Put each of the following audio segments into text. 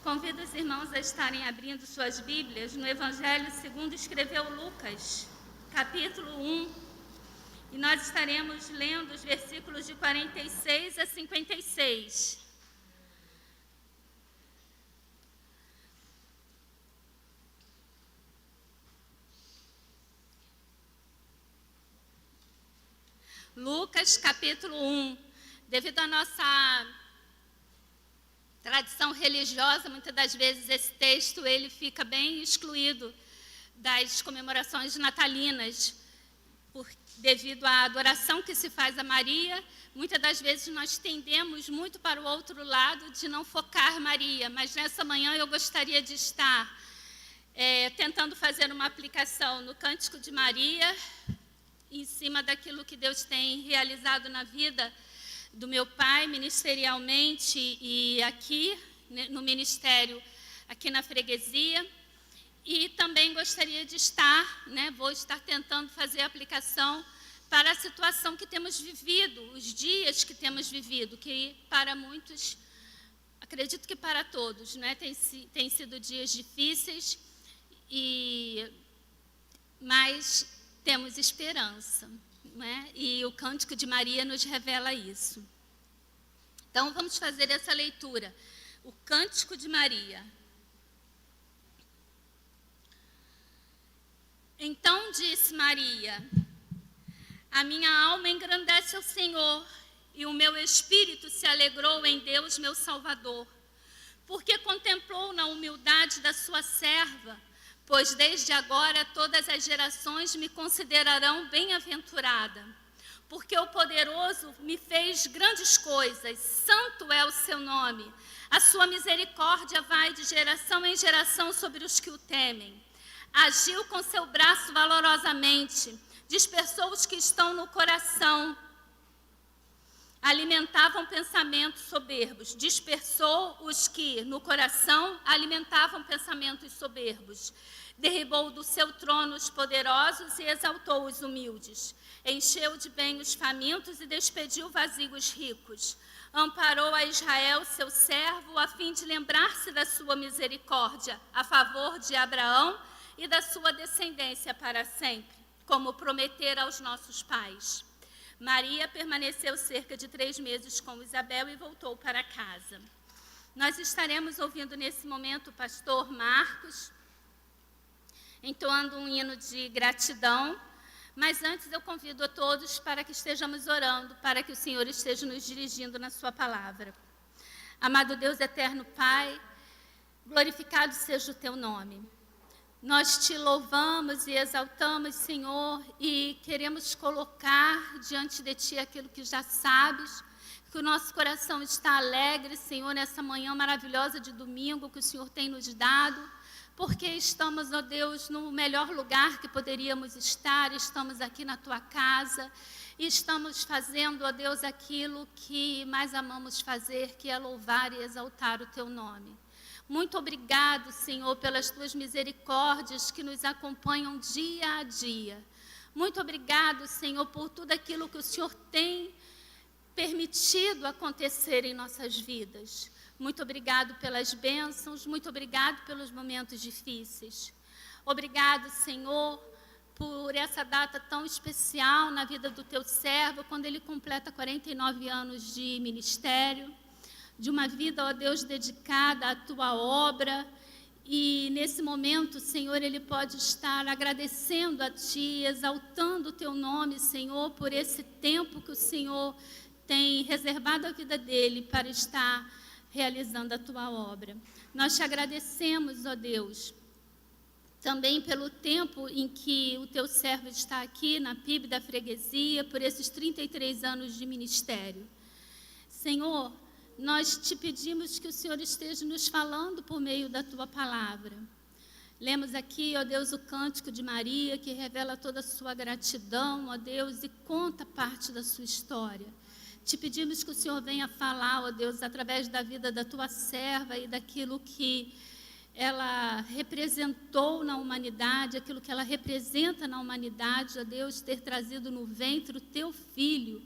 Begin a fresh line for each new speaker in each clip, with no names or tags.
Convido os irmãos a estarem abrindo suas Bíblias no Evangelho segundo escreveu Lucas, capítulo 1. E nós estaremos lendo os versículos de 46 a 56. Lucas, capítulo 1. Devido à nossa tradição religiosa, muitas das vezes esse texto ele fica bem excluído das comemorações natalinas, devido à adoração que se faz a Maria. Muitas das vezes nós tendemos muito para o outro lado de não focar Maria, mas nessa manhã eu gostaria de estar tentando fazer uma aplicação no Cântico de Maria, em cima daquilo que Deus tem realizado na vida do meu pai, ministerialmente e aqui, no ministério, aqui na freguesia. E também gostaria de vou estar tentando fazer a aplicação para a situação que temos vivido, os dias que temos vivido, que para muitos, acredito que para todos, tem sido dias difíceis, mas temos esperança. E o Cântico de Maria nos revela isso. Então, vamos fazer essa leitura. O Cântico de Maria. Então disse Maria: a minha alma engrandece ao Senhor, e o meu espírito se alegrou em Deus, meu Salvador, porque contemplou na humildade da sua serva. Pois desde agora todas as gerações me considerarão bem-aventurada, porque o poderoso me fez grandes coisas, santo é o seu nome. A sua misericórdia vai de geração em geração sobre os que o temem. Agiu com seu braço valorosamente, dispersou os que estão no coração, alimentavam pensamentos soberbos, dispersou os que no coração alimentavam pensamentos soberbos. Derribou do seu trono os poderosos e exaltou os humildes. Encheu de bem os famintos e despediu vazios ricos. Amparou a Israel, seu servo, a fim de lembrar-se da sua misericórdia, a favor de Abraão e da sua descendência para sempre, como prometera aos nossos pais. Maria permaneceu cerca de 3 meses com Isabel e voltou para casa. Nós estaremos ouvindo nesse momento o pastor Marcos entoando um hino de gratidão, mas antes eu convido a todos para que estejamos orando, para que o Senhor esteja nos dirigindo na sua palavra. Amado Deus eterno Pai, glorificado seja o teu nome. Nós te louvamos e exaltamos, Senhor, e queremos colocar diante de Ti aquilo que já sabes, que o nosso coração está alegre, Senhor, nessa manhã maravilhosa de domingo que o Senhor tem nos dado, porque estamos, ó Deus, no melhor lugar que poderíamos estar, estamos aqui na Tua casa, e estamos fazendo, ó Deus, aquilo que mais amamos fazer, que é louvar e exaltar o Teu nome. Muito obrigado, Senhor, pelas Tuas misericórdias que nos acompanham dia a dia. Muito obrigado, Senhor, por tudo aquilo que o Senhor tem permitido acontecer em nossas vidas. Muito obrigado pelas bênçãos, muito obrigado pelos momentos difíceis. Obrigado, Senhor, por essa data tão especial na vida do Teu servo, quando ele completa 49 anos de ministério, de uma vida, ó Deus, dedicada à Tua obra. E nesse momento, Senhor, ele pode estar agradecendo a Ti, exaltando o Teu nome, Senhor, por esse tempo que o Senhor tem reservado a vida dele para estar realizando a Tua obra. Nós Te agradecemos, ó Deus, também pelo tempo em que o Teu servo está aqui na PIB da freguesia, por esses 33 anos de ministério. Senhor, nós Te pedimos que o Senhor esteja nos falando por meio da Tua palavra. Lemos aqui, ó Deus, o Cântico de Maria, que revela toda a sua gratidão, ó Deus, e conta parte da sua história. Te pedimos que o Senhor venha falar, ó Deus, através da vida da Tua serva e daquilo que ela representou na humanidade, aquilo que ela representa na humanidade, ó Deus, ter trazido no ventre o Teu Filho.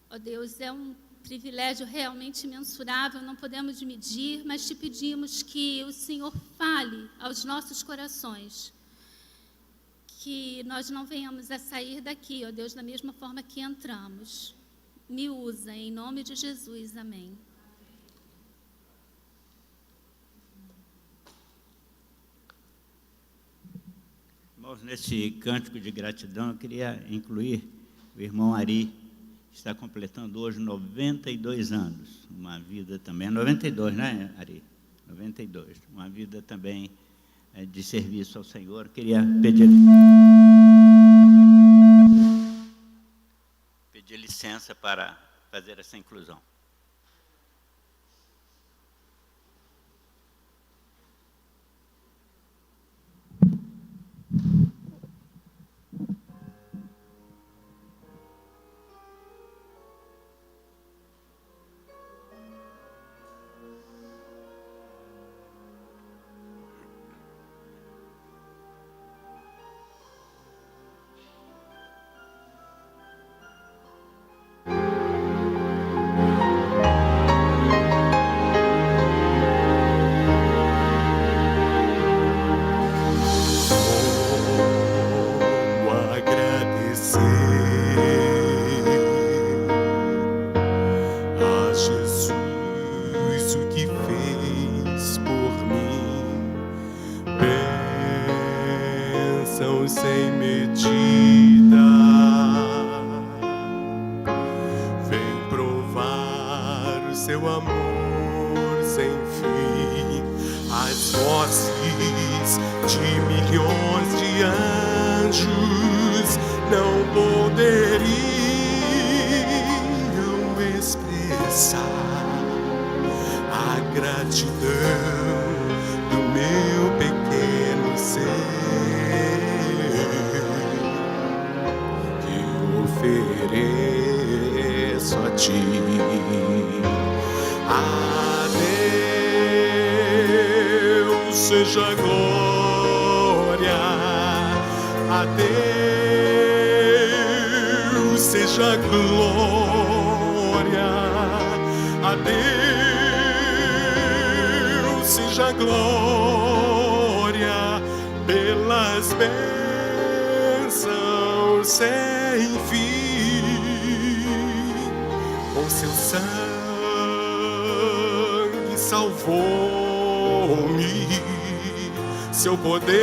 Ó Deus, é um privilégio realmente imensurável, não podemos medir, mas te pedimos que o Senhor fale aos nossos corações, que nós não venhamos a sair daqui, ó Deus, da mesma forma que entramos. Me usa, em nome de Jesus, amém.
Irmãos, nesse cântico de gratidão, eu queria incluir o irmão Ari, que está completando hoje 92 anos. Uma vida também, 92, né, Ari? 92. Uma vida também de serviço ao Senhor. Queria pedir licença para fazer essa inclusão.
Seja glória a Deus, seja glória a Deus, seja glória pelas bênçãos sem fim. Com seu sangue salvou-me, seu poder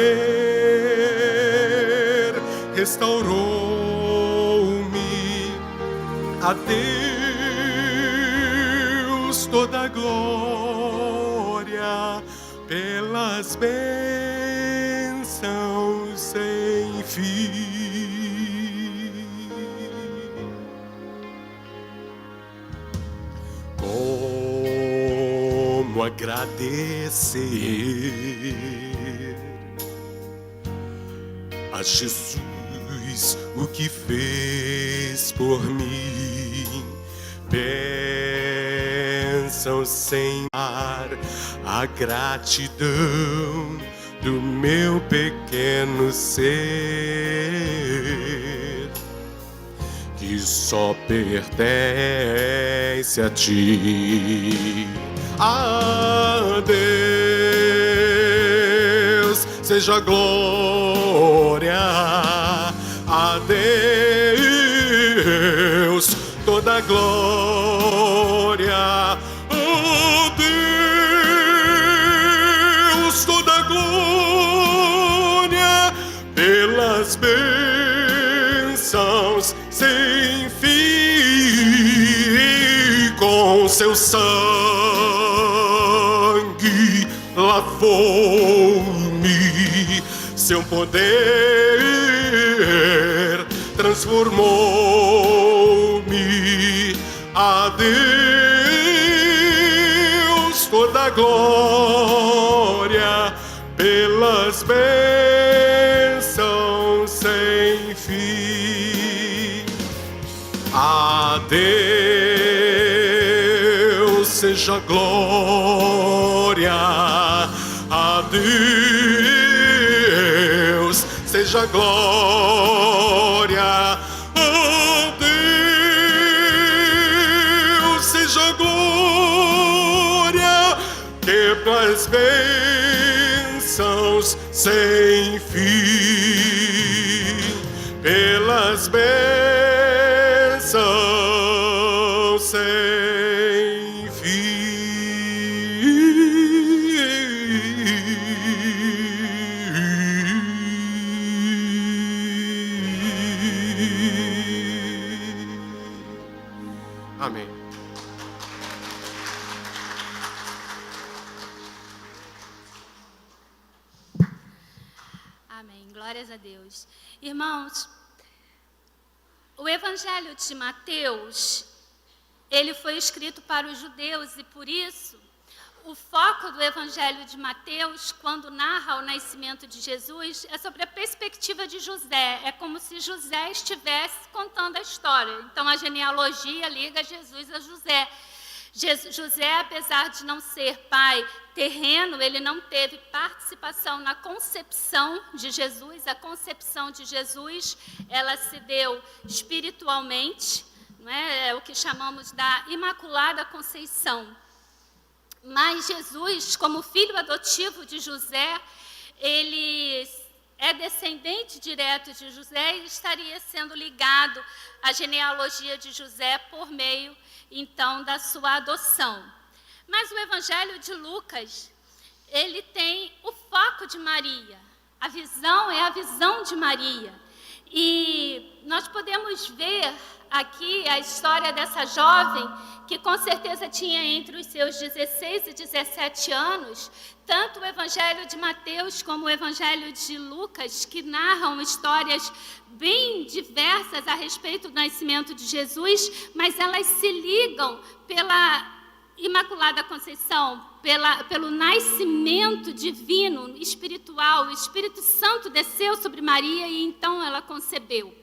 restaurou-me. A Deus toda a glória pelas bênçãos sem fim. Como agradecer a Jesus o que fez por mim, bênção sem mar, a gratidão do meu pequeno ser, que só pertence a ti. A Deus seja glória, a Deus toda a glória, a Deus toda a glória pelas bênçãos sem fim. Com seu sangue lavou-me, seu poder transformou-me. A Deus toda a glória pelas bênçãos sem fim. A Deus seja glória, a Deus seja glória, a Deus pelas bênçãos sem fim, pelas bênçãos sem fim. Amém.
Amém. Glórias a Deus. Irmãos, o Evangelho de Mateus, ele foi escrito para os judeus e por isso o foco do Evangelho de Mateus, quando narra o nascimento de Jesus, é sobre a perspectiva de José. É como se José estivesse contando a história. Então a genealogia liga Jesus a José. José, apesar de não ser pai terreno, ele não teve participação na concepção de Jesus. A concepção de Jesus, ela se deu espiritualmente, não é? É o que chamamos da Imaculada Conceição. Mas Jesus, como filho adotivo de José, ele é descendente direto de José e estaria sendo ligado à genealogia de José por meio, então, da sua adoção. Mas o Evangelho de Lucas, ele tem o foco de Maria. A visão é a visão de Maria. E nós podemos ver aqui a história dessa jovem que com certeza tinha entre os seus 16 e 17 anos, tanto o Evangelho de Mateus como o Evangelho de Lucas, que narram histórias bem diversas a respeito do nascimento de Jesus, mas elas se ligam pela Imaculada Conceição, pelo nascimento divino, espiritual. O Espírito Santo desceu sobre Maria e então ela concebeu.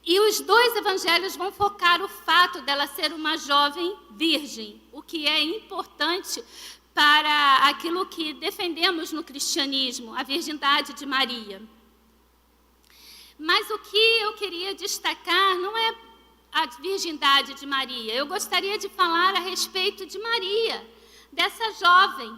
E os dois evangelhos vão focar o fato dela ser uma jovem virgem, o que é importante para aquilo que defendemos no cristianismo, a virgindade de Maria. Mas o que eu queria destacar não é a virgindade de Maria. Eu gostaria de falar a respeito de Maria, dessa jovem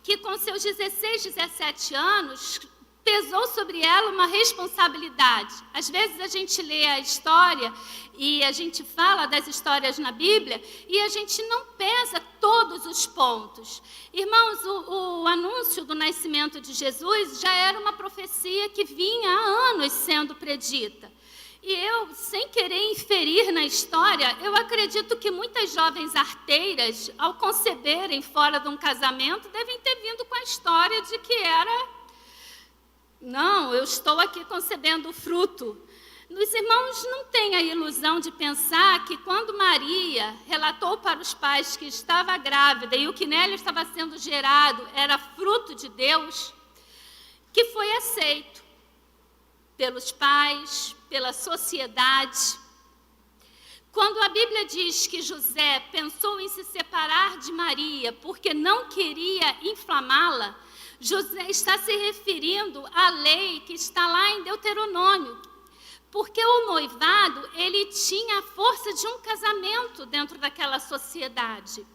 que com seus 16, 17 anos pesou sobre ela uma responsabilidade. Às vezes a gente lê a história e a gente fala das histórias na Bíblia e a gente não pesa todos os pontos. Irmãos, o anúncio do nascimento de Jesus já era uma profecia que vinha há anos sendo predita. E eu, sem querer inferir na história, eu acredito que muitas jovens arteiras, ao conceberem fora de um casamento, devem ter vindo com a história de que era: não, eu estou aqui concebendo o fruto. Os irmãos não têm a ilusão de pensar que quando Maria relatou para os pais que estava grávida e o que nela estava sendo gerado era fruto de Deus, que foi aceito pelos pais, pela sociedade. Quando a Bíblia diz que José pensou em se separar de Maria porque não queria inflamá-la, José está se referindo à lei que está lá em Deuteronômio, porque o noivado, ele tinha a força de um casamento dentro daquela sociedade.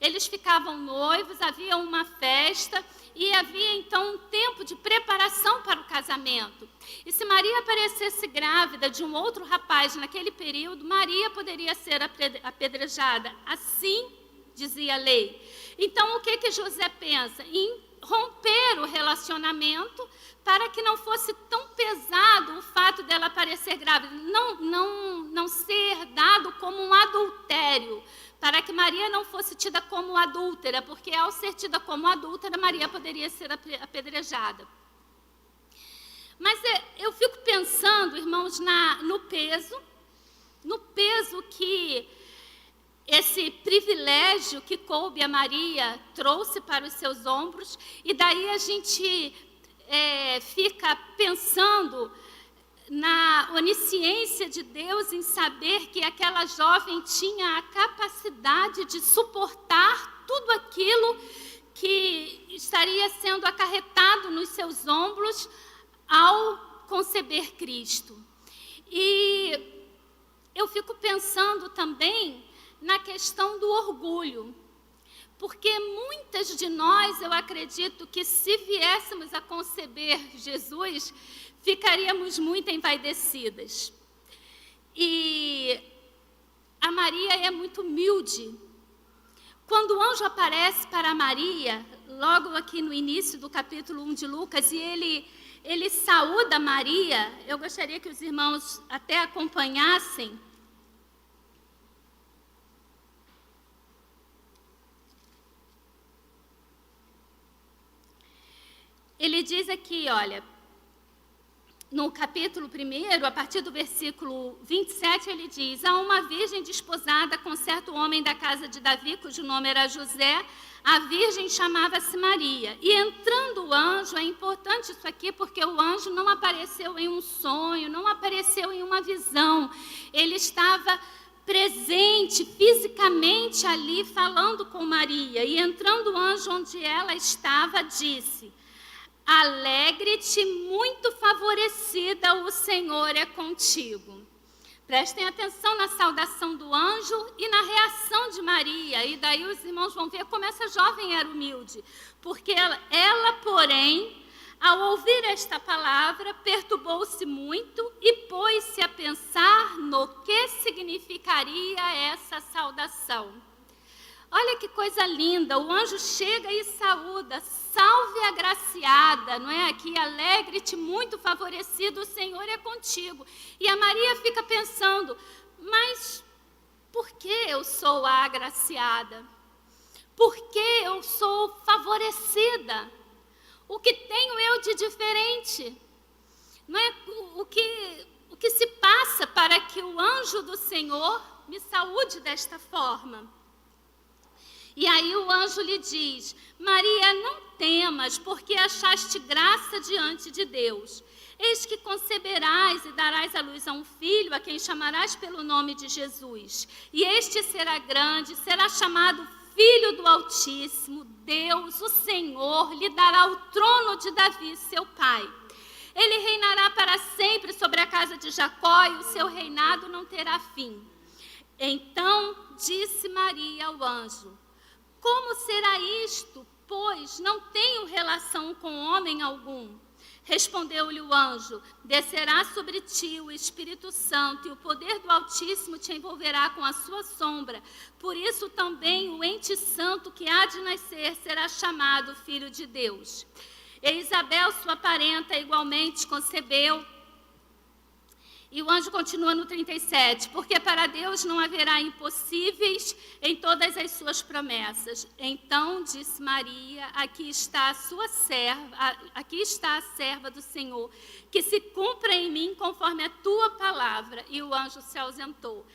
Eles ficavam noivos, havia uma festa e havia então um tempo de preparação para o casamento. E se Maria aparecesse grávida de um outro rapaz naquele período, Maria poderia ser apedrejada. Assim dizia a lei. Então o que José pensa? Em romper o relacionamento para que não fosse tão pesado o fato dela aparecer grávida, não ser dado como um adultério, para que Maria não fosse tida como adúltera, porque ao ser tida como adúltera, Maria poderia ser apedrejada. Mas eu fico pensando, irmãos, no peso que esse privilégio que coube a Maria trouxe para os seus ombros, e daí a gente fica pensando na onisciência de Deus em saber que aquela jovem tinha a capacidade de suportar tudo aquilo que estaria sendo acarretado nos seus ombros ao conceber Cristo. E eu fico pensando também na questão do orgulho, Porque muitas de nós, eu acredito que se viéssemos a conceber Jesus, ficaríamos muito envaidecidas. E a Maria é muito humilde. Quando o anjo aparece para Maria, logo aqui no início do capítulo 1 de Lucas, e ele saúda Maria, eu gostaria que os irmãos até acompanhassem. Ele diz aqui, olha, no capítulo 1, a partir do versículo 27, ele diz: há uma virgem desposada com certo homem da casa de Davi, cujo nome era José, a virgem chamava-se Maria. E entrando o anjo, é importante isso aqui, porque o anjo não apareceu em um sonho, não apareceu em uma visão, ele estava presente fisicamente ali, falando com Maria. E entrando o anjo onde ela estava, disse: alegre-te, muito favorecida, o Senhor é contigo. Prestem atenção na saudação do anjo e na reação de Maria. E daí os irmãos vão ver como essa jovem era humilde. Porque ela, porém, ao ouvir esta palavra, perturbou-se muito e pôs-se a pensar no que significaria essa saudação. Olha que coisa linda, o anjo chega e saúda: salve agraciada, não é? Aqui, alegre-te, muito favorecido, o Senhor é contigo. E a Maria fica pensando: mas por que eu sou a agraciada? Por que eu sou favorecida? O que tenho eu de diferente? Não é? O que se passa para que o anjo do Senhor me saúde desta forma? E aí o anjo lhe diz: Maria, não temas, porque achaste graça diante de Deus. Eis que conceberás e darás à luz a um filho, a quem chamarás pelo nome de Jesus. E este será grande, será chamado Filho do Altíssimo. Deus, o Senhor, lhe dará o trono de Davi, seu pai. Ele reinará para sempre sobre a casa de Jacó, e o seu reinado não terá fim. Então disse Maria ao anjo: como será isto, pois não tenho relação com homem algum? Respondeu-lhe o anjo: descerá sobre ti o Espírito Santo, e o poder do Altíssimo te envolverá com a sua sombra. Por isso também o ente santo que há de nascer será chamado Filho de Deus. E Isabel, sua parenta, igualmente concebeu. E o anjo continua no 37, porque para Deus não haverá impossíveis em todas as suas promessas. Então disse Maria: aqui está a sua serva, aqui está a serva do Senhor, que se cumpra em mim conforme a tua palavra. E o anjo se ausentou.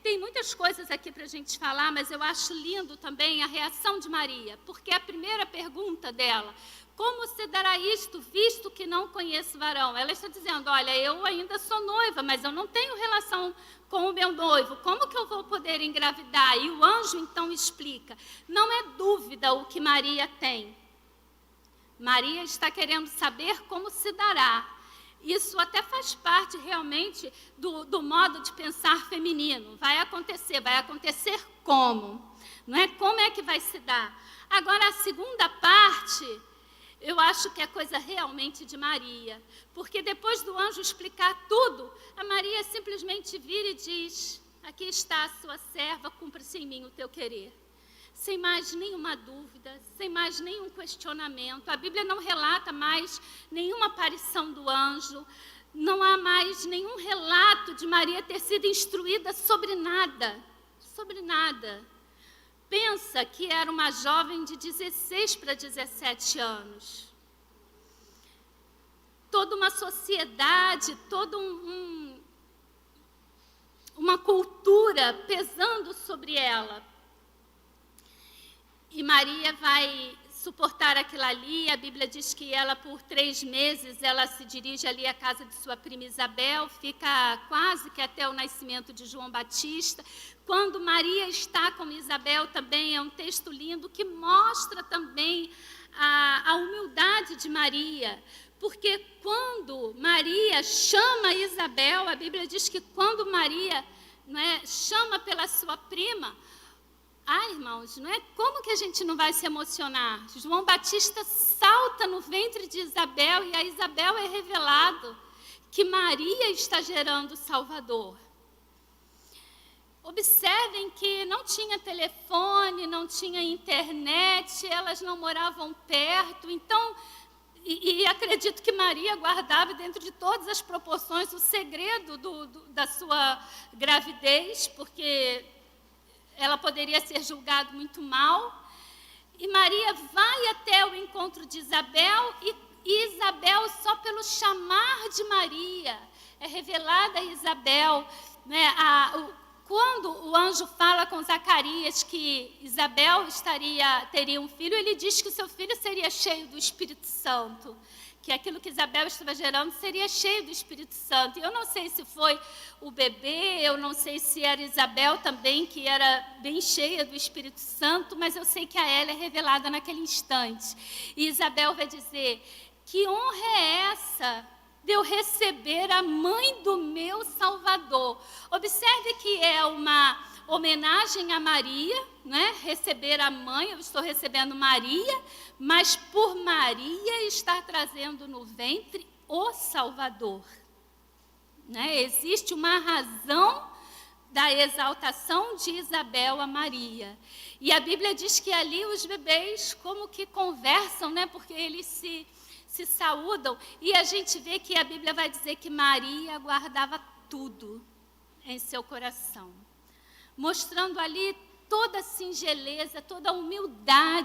Tem muitas coisas aqui para a gente falar, mas eu acho lindo também a reação de Maria, porque a primeira pergunta dela: como se dará isto, visto que não conheço varão? Ela está dizendo: olha, eu ainda sou noiva, mas eu não tenho relação com o meu noivo. Como que eu vou poder engravidar? E o anjo então explica: não é dúvida o que Maria tem. Maria está querendo saber como se dará. Isso até faz parte realmente do modo de pensar feminino. Vai acontecer como? Não é? Como é que vai se dar? Agora, a segunda parte, eu acho que é coisa realmente de Maria, porque depois do anjo explicar tudo, a Maria simplesmente vira e diz: aqui está a sua serva, cumpra-se em mim o teu querer. Sem mais nenhuma dúvida, sem mais nenhum questionamento. A Bíblia não relata mais nenhuma aparição do anjo, não há mais nenhum relato de Maria ter sido instruída sobre nada, sobre nada. Pensa que era uma jovem de 16 para 17 anos. Toda uma sociedade, toda uma cultura pesando sobre ela. E Maria vai suportar aquilo ali. A Bíblia diz que ela, por 3 meses, ela se dirige ali à casa de sua prima Isabel, fica quase que até o nascimento de João Batista. Quando Maria está com Isabel também, é um texto lindo que mostra também a humildade de Maria. Porque quando Maria chama Isabel, a Bíblia diz que quando Maria chama pela sua prima, irmãos, não é? Como que a gente não vai se emocionar? João Batista salta no ventre de Isabel e a Isabel é revelado que Maria está gerando o Salvador. Observem que não tinha telefone, não tinha internet, elas não moravam perto, então, e acredito que Maria guardava dentro de todas as proporções o segredo da sua gravidez, porque ela poderia ser julgada muito mal. E Maria vai até o encontro de Isabel e Isabel, só pelo chamar de Maria, é revelada a Isabel, né, quando o anjo fala com Zacarias que Isabel teria um filho, ele diz que o seu filho seria cheio do Espírito Santo, que aquilo que Isabel estava gerando seria cheio do Espírito Santo. Eu não sei se foi o bebê, eu não sei se era Isabel também, que era bem cheia do Espírito Santo, mas eu sei que a ela é revelada naquele instante. E Isabel vai dizer: que honra é essa de eu receber a mãe do meu Salvador? Observe que é uma homenagem a Maria, né? Receber a mãe, eu estou recebendo Maria, mas por Maria estar trazendo no ventre o Salvador. Né? Existe uma razão da exaltação de Isabel a Maria. E a Bíblia diz que ali os bebês como que conversam, né? Porque eles se saúdam, e a gente vê que a Bíblia vai dizer que Maria guardava tudo em seu coração, mostrando ali toda a singeleza, toda a humildade.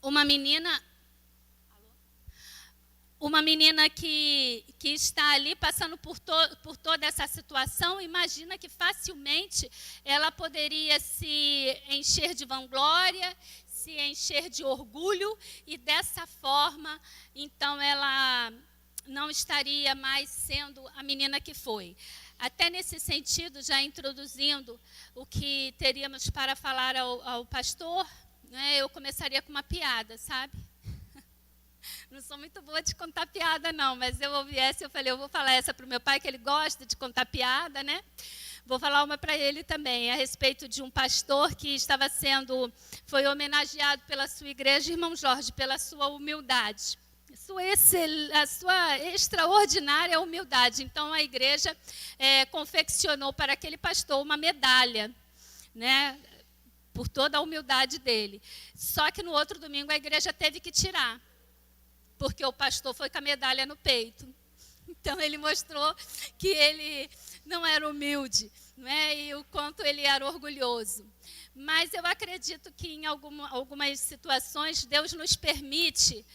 Uma menina que está ali passando por toda essa situação, imagina que facilmente ela poderia se encher de vanglória, se encher de orgulho, e dessa forma, então, ela não estaria mais sendo a menina que foi. Até nesse sentido, já introduzindo o que teríamos para falar ao pastor, né, eu começaria com uma piada, sabe? Não sou muito boa de contar piada, não, mas eu ouvi essa e eu falei, eu vou falar essa para o meu pai, que ele gosta de contar piada, né? Vou falar uma para ele também, a respeito de um pastor que foi homenageado pela sua igreja, irmão Jorge, pela sua humildade. A sua extraordinária humildade. Então, a igreja confeccionou para aquele pastor uma medalha, né? Por toda a humildade dele. Só que no outro domingo a igreja teve que tirar, porque o pastor foi com a medalha no peito. Então, ele mostrou que ele não era humilde, né? E o quanto ele era orgulhoso. Mas eu acredito que em algumas situações Deus nos permite,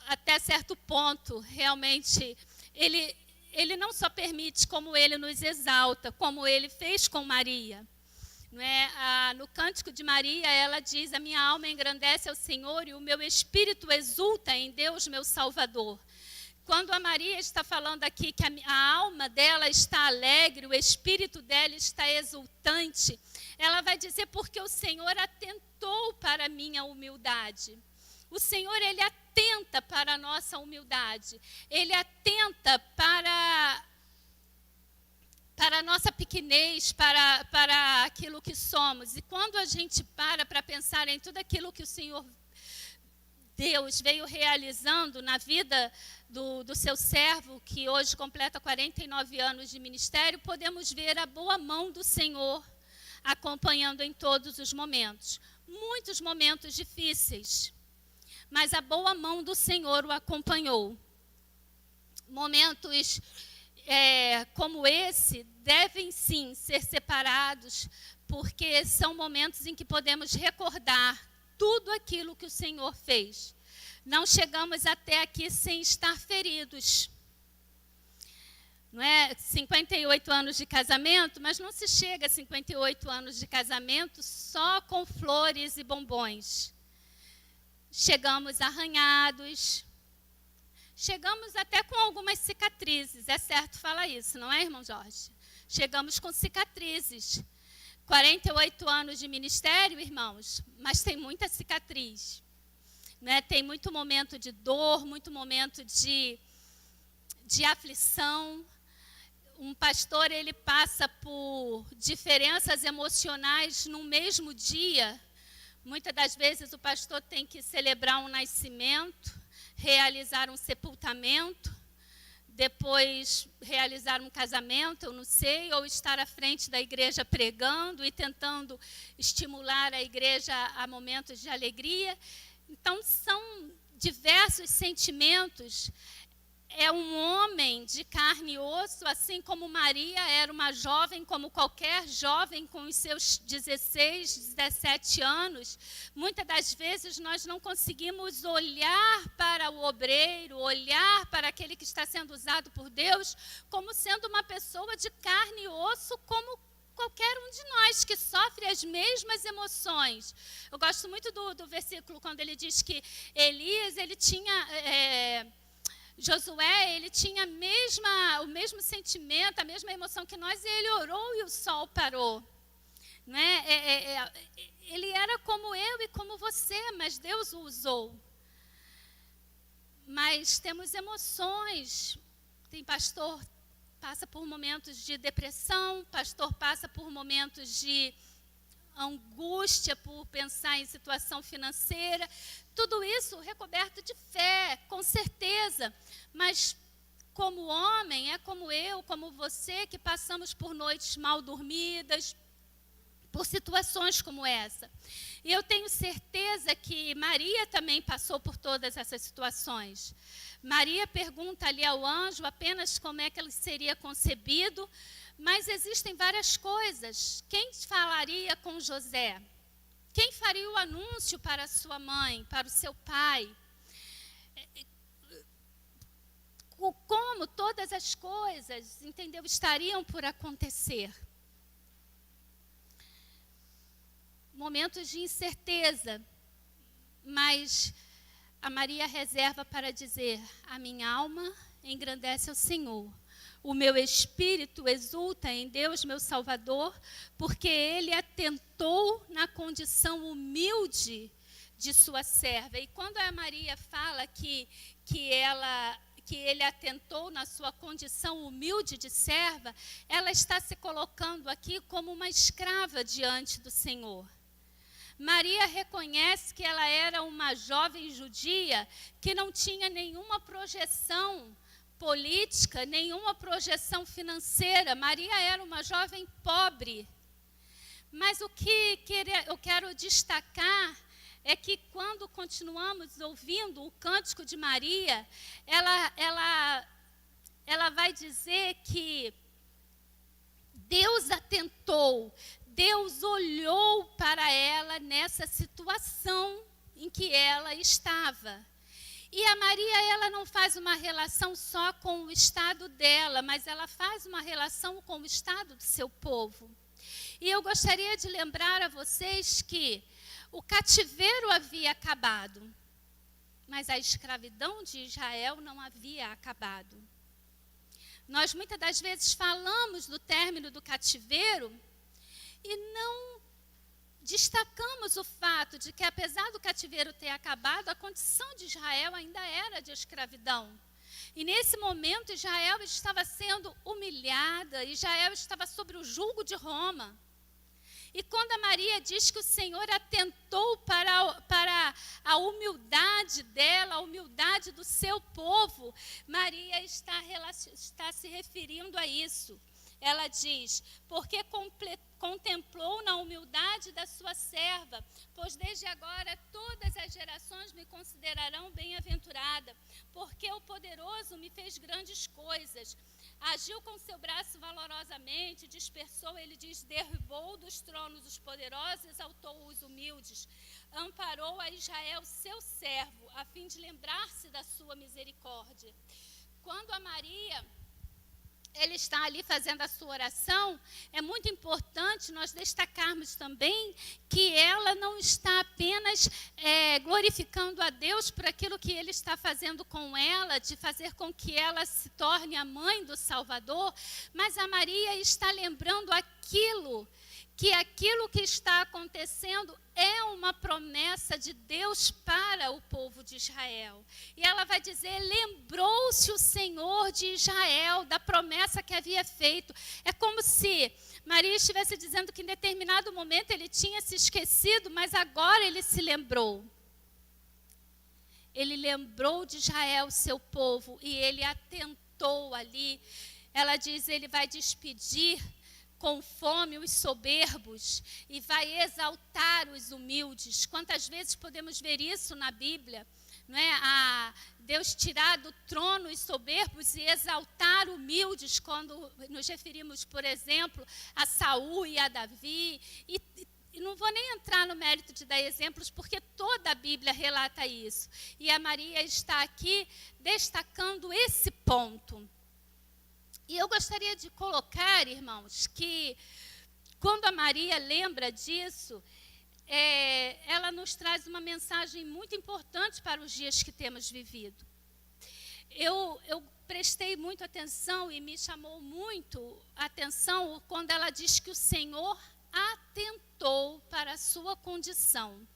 até certo ponto, realmente, ele não só permite, como ele nos exalta, como ele fez com Maria. No Cântico de Maria, ela diz: a minha alma engrandece ao Senhor e o meu espírito exulta em Deus, meu Salvador. Quando a Maria está falando aqui que a alma dela está alegre, o espírito dela está exultante, ela vai dizer: porque o Senhor atentou para a minha humildade. O Senhor, Ele atenta para a nossa humildade. Ele atenta para a nossa pequenez, para aquilo que somos. E quando a gente para pensar em tudo aquilo que o Senhor Deus veio realizando na vida do seu servo, que hoje completa 49 anos de ministério, podemos ver a boa mão do Senhor acompanhando em todos os momentos. Muitos momentos difíceis, mas a boa mão do Senhor o acompanhou. Momentos como esse devem sim ser separados, porque são momentos em que podemos recordar tudo aquilo que o Senhor fez. Não chegamos até aqui sem estar feridos. Não é 58 anos de casamento, mas não se chega a 58 anos de casamento só com flores e bombons. Chegamos arranhados, chegamos até com algumas cicatrizes, é certo falar isso, não é, irmão Jorge? chegamos com cicatrizes. 48 anos de ministério, irmãos, mas tem muita cicatriz. Né? Tem muito momento de dor, muito momento de aflição. Um pastor, ele passa por diferenças emocionais no mesmo dia. Muitas das vezes o pastor tem que celebrar um nascimento, realizar um sepultamento, depois realizar um casamento, eu não sei, ou estar à frente da igreja pregando e tentando estimular a igreja a momentos de alegria. Então, são diversos sentimentos. É um homem de carne e osso, assim como Maria era uma jovem, como qualquer jovem com os seus 16, 17 anos. Muitas das vezes nós não conseguimos olhar para o obreiro, olhar para aquele que está sendo usado por Deus, como sendo uma pessoa de carne e osso, como qualquer um de nós que sofre as mesmas emoções. Eu gosto muito do versículo quando ele diz que Elias, ele tinha... Josué, ele tinha o mesmo sentimento, a mesma emoção que nós, e ele orou e o sol parou. Né? Ele era como eu e como você, mas Deus o usou. Mas temos emoções. Tem pastor passa por momentos de depressão, pastor passa por momentos de angústia por pensar em situação financeira, tudo isso recoberto de fé, com certeza, mas como homem, é como eu, como você, que passamos por noites mal dormidas, por situações como essa. E eu tenho certeza que Maria também passou por todas essas situações. Maria pergunta ali ao anjo apenas como é que ele seria concebido, mas existem várias coisas. Quem falaria com José? Quem faria o anúncio para a sua mãe, para o seu pai? Como todas as coisas, entendeu, estariam por acontecer. Momentos de incerteza, mas a Maria reserva para dizer: a minha alma engrandece ao Senhor. O meu espírito exulta em Deus, meu Salvador, porque Ele atentou na condição humilde de sua serva. E quando a Maria fala que Ele atentou na sua condição humilde de serva, ela está se colocando aqui como uma escrava diante do Senhor. Maria reconhece que ela era uma jovem judia que não tinha nenhuma projeção política, nenhuma projeção financeira. Maria era uma jovem pobre. Mas o que eu quero destacar é que quando continuamos ouvindo o cântico de Maria, ela vai dizer que Deus atentou, Deus olhou para ela nessa situação em que ela estava. E a Maria, ela não faz uma relação só com o estado dela, mas ela faz uma relação com o estado do seu povo. E eu gostaria de lembrar a vocês que o cativeiro havia acabado, mas a escravidão de Israel não havia acabado. Nós muitas das vezes falamos do término do cativeiro e não destacamos o fato de que, apesar do cativeiro ter acabado, a condição de Israel ainda era de escravidão. E nesse momento Israel estava sendo humilhada, Israel estava sob o jugo de Roma. E quando a Maria diz que o Senhor atentou para a humildade dela, a humildade do seu povo, Maria está se referindo a isso. Ela diz: porque contemplou na humildade da sua serva, pois desde agora todas as gerações me considerarão bem-aventurada, porque o poderoso me fez grandes coisas. Agiu com seu braço valorosamente, dispersou, ele diz, derrubou dos tronos os poderosos, exaltou os humildes, amparou a Israel, seu servo, a fim de lembrar-se da sua misericórdia. Quando a Maria ele está ali fazendo a sua oração, é muito importante nós destacarmos também que ela não está apenas glorificando a Deus por aquilo que ele está fazendo com ela, de fazer com que ela se torne a mãe do Salvador, mas a Maria está lembrando aquilo que está acontecendo é uma promessa de Deus para o povo de Israel. E ela vai dizer, lembrou-se o Senhor de Israel da promessa que havia feito. É como se Maria estivesse dizendo que em determinado momento ele tinha se esquecido, mas agora ele se lembrou. Ele lembrou de Israel, seu povo, e ele atentou ali. Ela diz, ele vai despedir com fome os soberbos e vai exaltar os humildes. Quantas vezes podemos ver isso na Bíblia? Não é? Deus tirar do trono os soberbos e exaltar humildes, quando nos referimos, por exemplo, a Saul e a Davi. E não vou nem entrar no mérito de dar exemplos, porque toda a Bíblia relata isso. E a Maria está aqui destacando esse ponto. E eu gostaria de colocar, irmãos, que quando a Maria lembra disso, ela nos traz uma mensagem muito importante para os dias que temos vivido. Eu prestei muito atenção e me chamou muito a atenção quando ela diz que o Senhor atentou para a sua condição.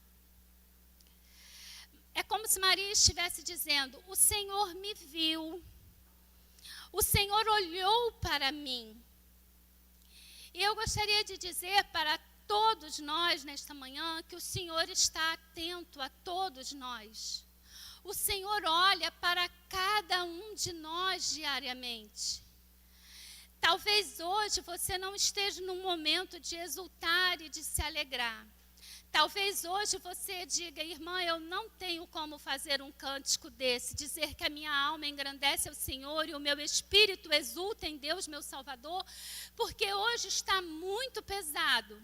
É como se Maria estivesse dizendo, o Senhor me viu. O Senhor olhou para mim. E eu gostaria de dizer para todos nós nesta manhã que o Senhor está atento a todos nós. O Senhor olha para cada um de nós diariamente. Talvez hoje você não esteja num momento de exultar e de se alegrar. Talvez hoje você diga, irmã, eu não tenho como fazer um cântico desse, dizer que a minha alma engrandece ao Senhor e o meu espírito exulta em Deus, meu Salvador, porque hoje está muito pesado.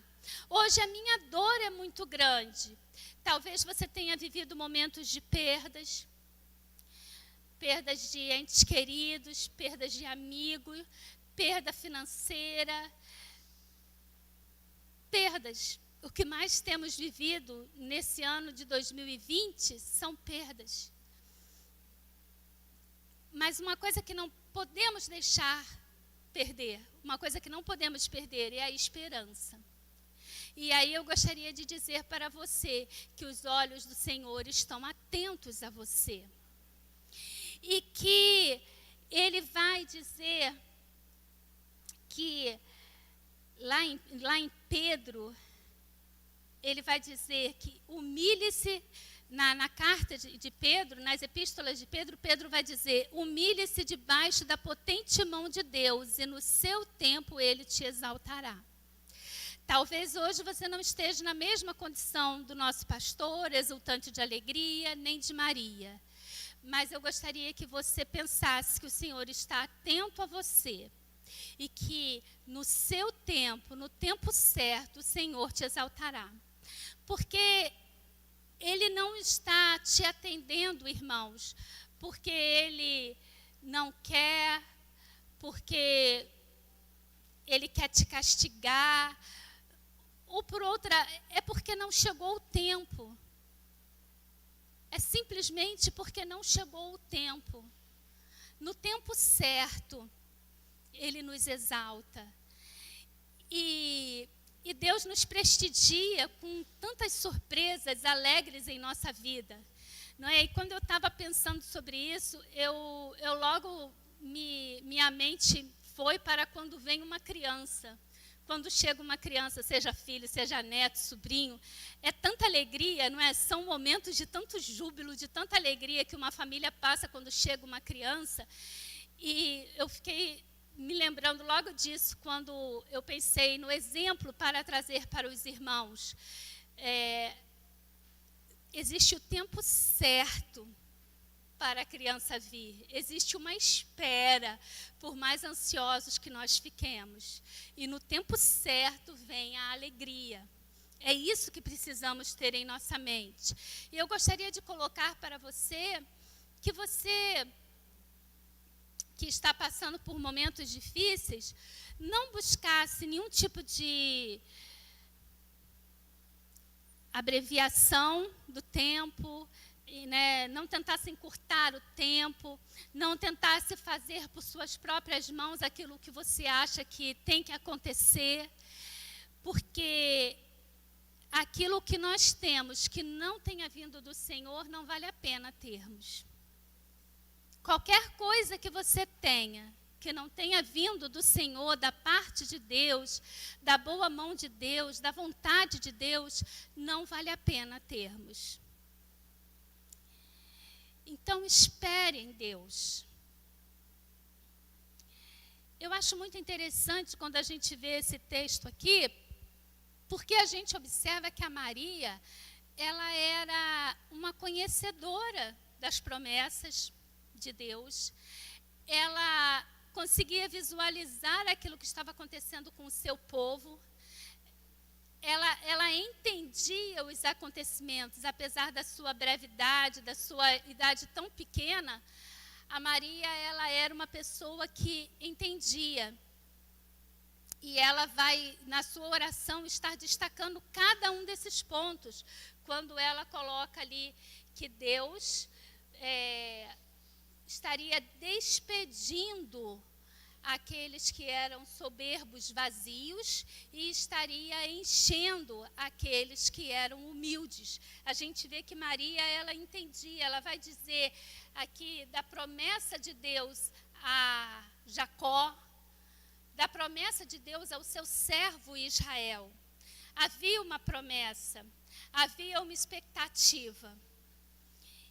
Hoje a minha dor é muito grande. Talvez você tenha vivido momentos de perdas de entes queridos, perdas de amigos, perda financeira, perdas. O que mais temos vivido nesse ano de 2020 são perdas. Mas uma coisa que não podemos deixar perder, uma coisa que não podemos perder é a esperança. E aí eu gostaria de dizer para você que os olhos do Senhor estão atentos a você. E que Ele vai dizer que lá em Pedro, ele vai dizer que humilhe-se, na carta de Pedro, nas epístolas de Pedro, Pedro vai dizer, humilhe-se debaixo da potente mão de Deus e no seu tempo Ele te exaltará. Talvez hoje você não esteja na mesma condição do nosso pastor, exultante de alegria, nem de Maria. Mas eu gostaria que você pensasse que o Senhor está atento a você e que no seu tempo, no tempo certo, o Senhor te exaltará. Porque Ele não está te atendendo, irmãos, porque Ele não quer, porque Ele quer te castigar, ou por outra, é porque não chegou o tempo. É simplesmente porque não chegou o tempo. No tempo certo, Ele nos exalta. E Deus nos prestigia com tantas surpresas alegres em nossa vida. Não é? E quando eu estava pensando sobre isso, eu logo, minha mente foi para quando vem uma criança. Quando chega uma criança, seja filho, seja neto, sobrinho, é tanta alegria, não é? São momentos de tanto júbilo, de tanta alegria que uma família passa quando chega uma criança. E eu fiquei me lembrando logo disso, quando eu pensei no exemplo para trazer para os irmãos. Existe o tempo certo para a criança vir. Existe uma espera, por mais ansiosos que nós fiquemos. E no tempo certo vem a alegria. É isso que precisamos ter em nossa mente. E eu gostaria de colocar para você que você que está passando por momentos difíceis, não buscasse nenhum tipo de abreviação do tempo, né, não tentasse encurtar o tempo, não tentasse fazer por suas próprias mãos aquilo que você acha que tem que acontecer, porque aquilo que nós temos que não tenha vindo do Senhor, não vale a pena termos. Qualquer coisa que você tenha, que não tenha vindo do Senhor, da parte de Deus, da boa mão de Deus, da vontade de Deus, não vale a pena termos. Então, espere em Deus. Eu acho muito interessante quando a gente vê esse texto aqui, porque a gente observa que a Maria, ela era uma conhecedora das promessas de Deus. Ela conseguia visualizar aquilo que estava acontecendo com o seu povo. Ela entendia os acontecimentos, apesar da sua brevidade, da sua idade tão pequena. A Maria, ela era uma pessoa que entendia. E ela vai, na sua oração, estar destacando cada um desses pontos, quando ela coloca ali que Deus estaria despedindo aqueles que eram soberbos, vazios, e estaria enchendo aqueles que eram humildes. A gente vê que Maria, ela entendia, ela vai dizer aqui da promessa de Deus a Jacó, da promessa de Deus ao seu servo Israel. Havia uma promessa, havia uma expectativa.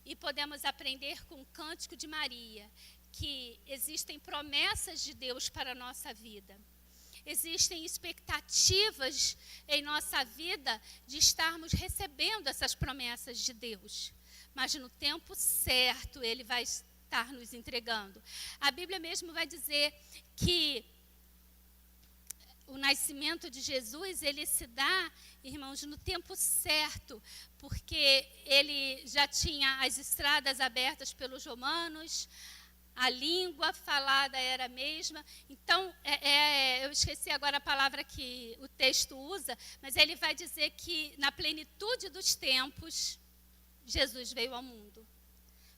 E podemos aprender com o cântico de Maria que existem promessas de Deus para a nossa vida. Existem expectativas em nossa vida de estarmos recebendo essas promessas de Deus. Mas no tempo certo Ele vai estar nos entregando. A Bíblia mesmo vai dizer que o nascimento de Jesus, ele se dá, irmãos, no tempo certo, porque ele já tinha as estradas abertas pelos romanos, a língua falada era a mesma. Então, eu esqueci agora a palavra que o texto usa, mas ele vai dizer que na plenitude dos tempos, Jesus veio ao mundo.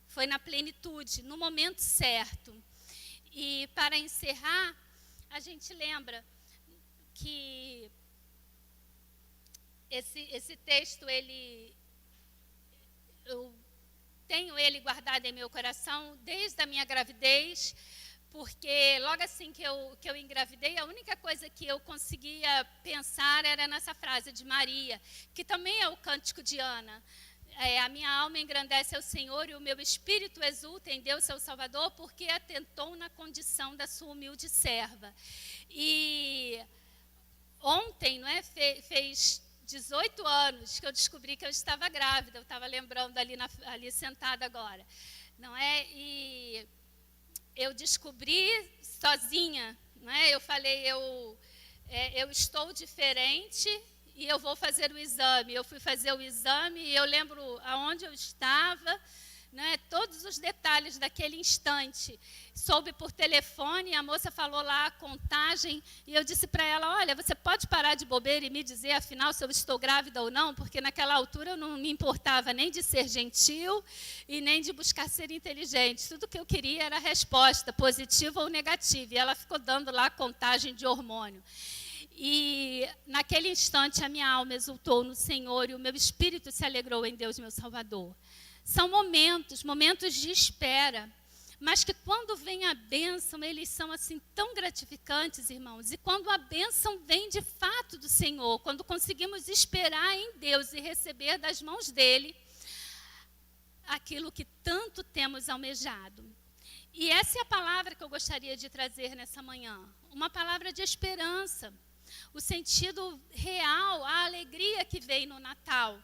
Foi na plenitude, no momento certo. E para encerrar, a gente lembra que esse texto, eu tenho ele guardado em meu coração desde a minha gravidez, porque logo assim que eu engravidei, a única coisa que eu conseguia pensar era nessa frase de Maria, que também é o cântico de Ana. A minha alma engrandece ao Senhor e o meu espírito exulta em Deus, seu Salvador, porque atentou na condição da sua humilde serva. E ontem, não é, fez 18 anos que eu descobri que eu estava grávida. Eu estava lembrando ali sentada agora, não é? E eu descobri sozinha, não é? Eu falei, eu estou diferente e eu vou fazer o exame. Eu fui fazer o exame e eu lembro aonde eu estava, né, todos os detalhes daquele instante. Soube por telefone, a moça falou lá a contagem, e eu disse para ela, olha, você pode parar de bobeira e me dizer, afinal, se eu estou grávida ou não? Porque naquela altura eu não me importava nem de ser gentil e nem de buscar ser inteligente. Tudo que eu queria era a resposta, positiva ou negativa. E ela ficou dando lá a contagem de hormônio. E naquele instante a minha alma exultou no Senhor e o meu espírito se alegrou em Deus, meu Salvador. São momentos de espera, mas que quando vem a bênção, eles são assim tão gratificantes, irmãos. E quando a bênção vem de fato do Senhor, quando conseguimos esperar em Deus e receber das mãos dEle aquilo que tanto temos almejado. E essa é a palavra que eu gostaria de trazer nessa manhã, uma palavra de esperança, o sentido real, a alegria que vem no Natal.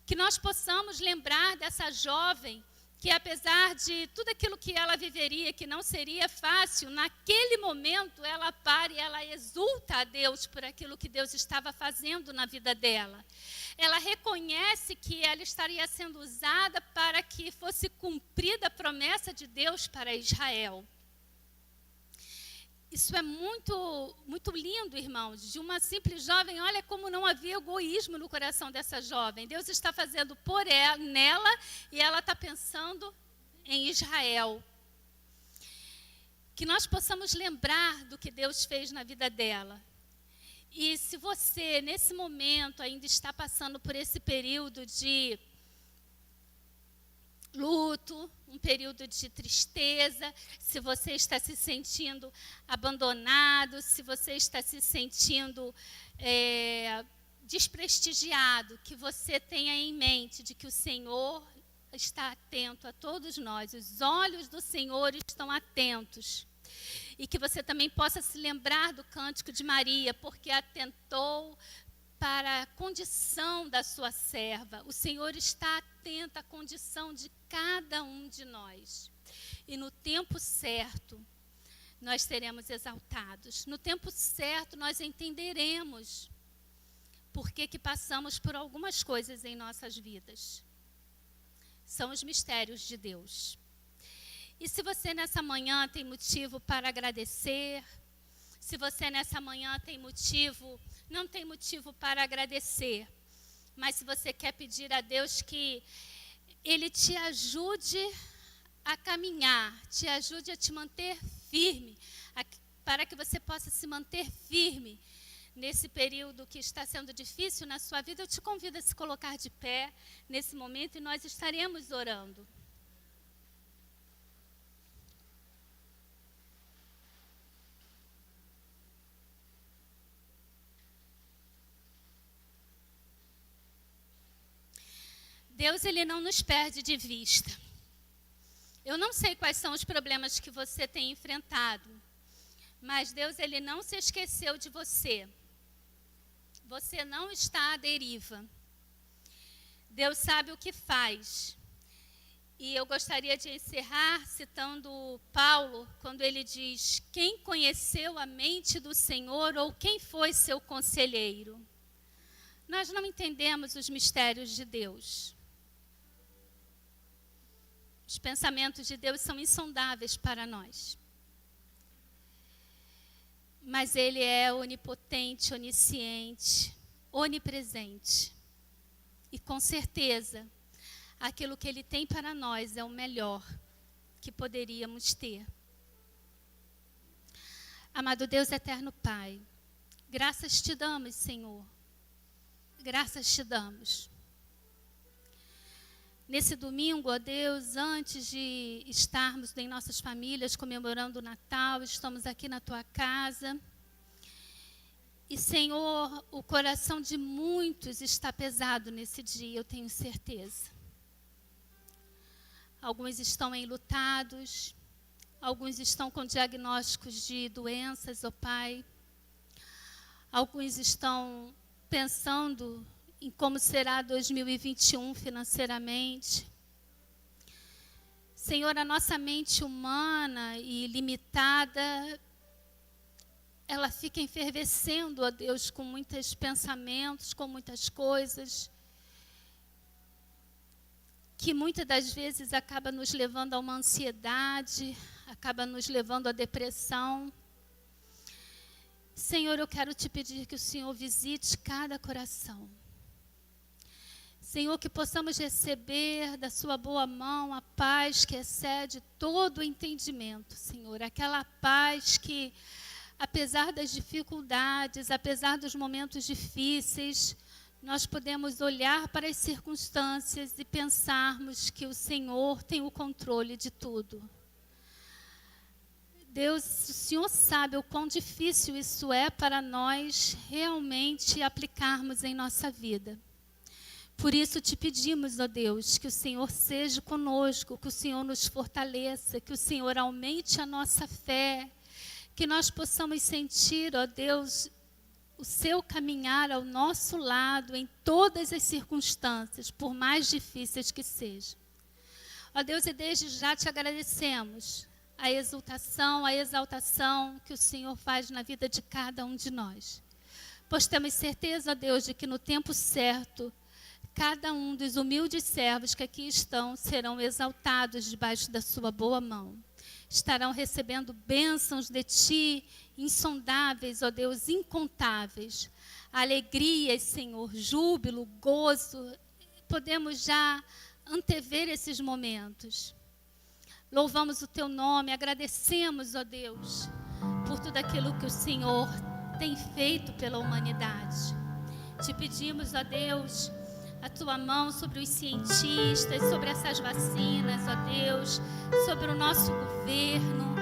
Que nós possamos lembrar dessa jovem que, apesar de tudo aquilo que ela viveria, que não seria fácil, naquele momento ela para e ela exulta a Deus por aquilo que Deus estava fazendo na vida dela. Ela reconhece que ela estaria sendo usada para que fosse cumprida a promessa de Deus para Israel. isso é muito, muito lindo, irmãos, de uma simples jovem. Olha como não havia egoísmo no coração dessa jovem. Deus está fazendo por ela, nela, e ela está pensando em Israel. Que nós possamos lembrar do que Deus fez na vida dela. E se você, nesse momento, ainda está passando por esse período de luto, um período de tristeza, se você está se sentindo abandonado, se você está se sentindo desprestigiado, que você tenha em mente de que o Senhor está atento a todos nós, os olhos do Senhor estão atentos. E que você também possa se lembrar do cântico de Maria, porque atentou para a condição da sua serva. O Senhor está atento à condição de cada um de nós. E no tempo certo, nós seremos exaltados. No tempo certo, nós entenderemos por que passamos por algumas coisas em nossas vidas. São os mistérios de Deus. E se você nessa manhã tem motivo para agradecer, se você nessa manhã não tem motivo para agradecer, mas se você quer pedir a Deus que Ele te ajude a caminhar, te ajude a te manter firme, para que você possa se manter firme nesse período que está sendo difícil na sua vida, eu te convido a se colocar de pé nesse momento e nós estaremos orando. Deus, Ele não nos perde de vista. Eu não sei quais são os problemas que você tem enfrentado, mas Deus, Ele não se esqueceu de você. Você não está à deriva. Deus sabe o que faz. E eu gostaria de encerrar citando Paulo, quando ele diz: quem conheceu a mente do Senhor ou quem foi seu conselheiro? Nós não entendemos os mistérios de Deus. Os pensamentos de Deus são insondáveis para nós. Mas Ele é onipotente, onisciente, onipresente. E com certeza, aquilo que Ele tem para nós é o melhor que poderíamos ter. Amado Deus, eterno Pai, graças te damos, Senhor. Graças te damos. Nesse domingo, ó Deus, antes de estarmos em nossas famílias comemorando o Natal, estamos aqui na Tua casa. E, Senhor, o coração de muitos está pesado nesse dia, eu tenho certeza. Alguns estão enlutados, alguns estão com diagnósticos de doenças, ó Pai. Alguns estão pensando em como será 2021 financeiramente. Senhor, a nossa mente humana e limitada, ela fica enfervescendo, ó Deus, com muitos pensamentos, com muitas coisas, que muitas das vezes acaba nos levando a uma ansiedade, acaba nos levando à depressão. Senhor, eu quero te pedir que o Senhor visite cada coração. Senhor, que possamos receber da sua boa mão a paz que excede todo o entendimento, Senhor. Aquela paz que, apesar das dificuldades, apesar dos momentos difíceis, nós podemos olhar para as circunstâncias e pensarmos que o Senhor tem o controle de tudo. Deus, o Senhor sabe o quão difícil isso é para nós realmente aplicarmos em nossa vida. Por isso te pedimos, ó Deus, que o Senhor seja conosco, que o Senhor nos fortaleça, que o Senhor aumente a nossa fé, que nós possamos sentir, ó Deus, o seu caminhar ao nosso lado em todas as circunstâncias, por mais difíceis que sejam. Ó Deus, e desde já te agradecemos a exaltação que o Senhor faz na vida de cada um de nós. Pois temos certeza, ó Deus, de que no tempo certo, cada um dos humildes servos que aqui estão serão exaltados debaixo da sua boa mão. estarão recebendo bênçãos de Ti, insondáveis, ó Deus, incontáveis. Alegrias, Senhor, júbilo, gozo. Podemos já antever esses momentos. Louvamos o Teu nome, agradecemos, ó Deus, por tudo aquilo que o Senhor tem feito pela humanidade. Te pedimos, ó Deus, a Tua mão sobre os cientistas, sobre essas vacinas, ó Deus, sobre o nosso governo.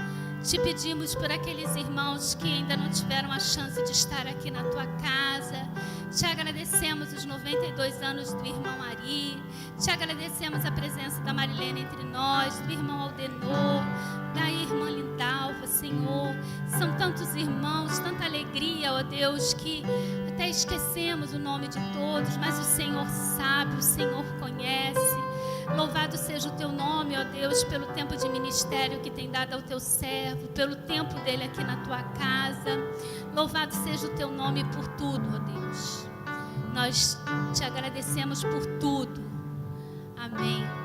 Te pedimos por aqueles irmãos que ainda não tiveram a chance de estar aqui na Tua casa. Te agradecemos os 92 anos do irmão Ari. Te agradecemos a presença da Marilene entre nós, do irmão Aldenor, da irmã Lindalva, Senhor. São tantos irmãos, tanta alegria, ó Deus, que até esquecemos o nome de todos, mas o Senhor sabe, o Senhor conhece. Louvado seja o Teu nome, ó Deus, pelo tempo de ministério que tem dado ao Teu servo, pelo tempo dele aqui na Tua casa. Louvado seja o Teu nome por tudo, ó Deus. Nós Te agradecemos por tudo. Amém.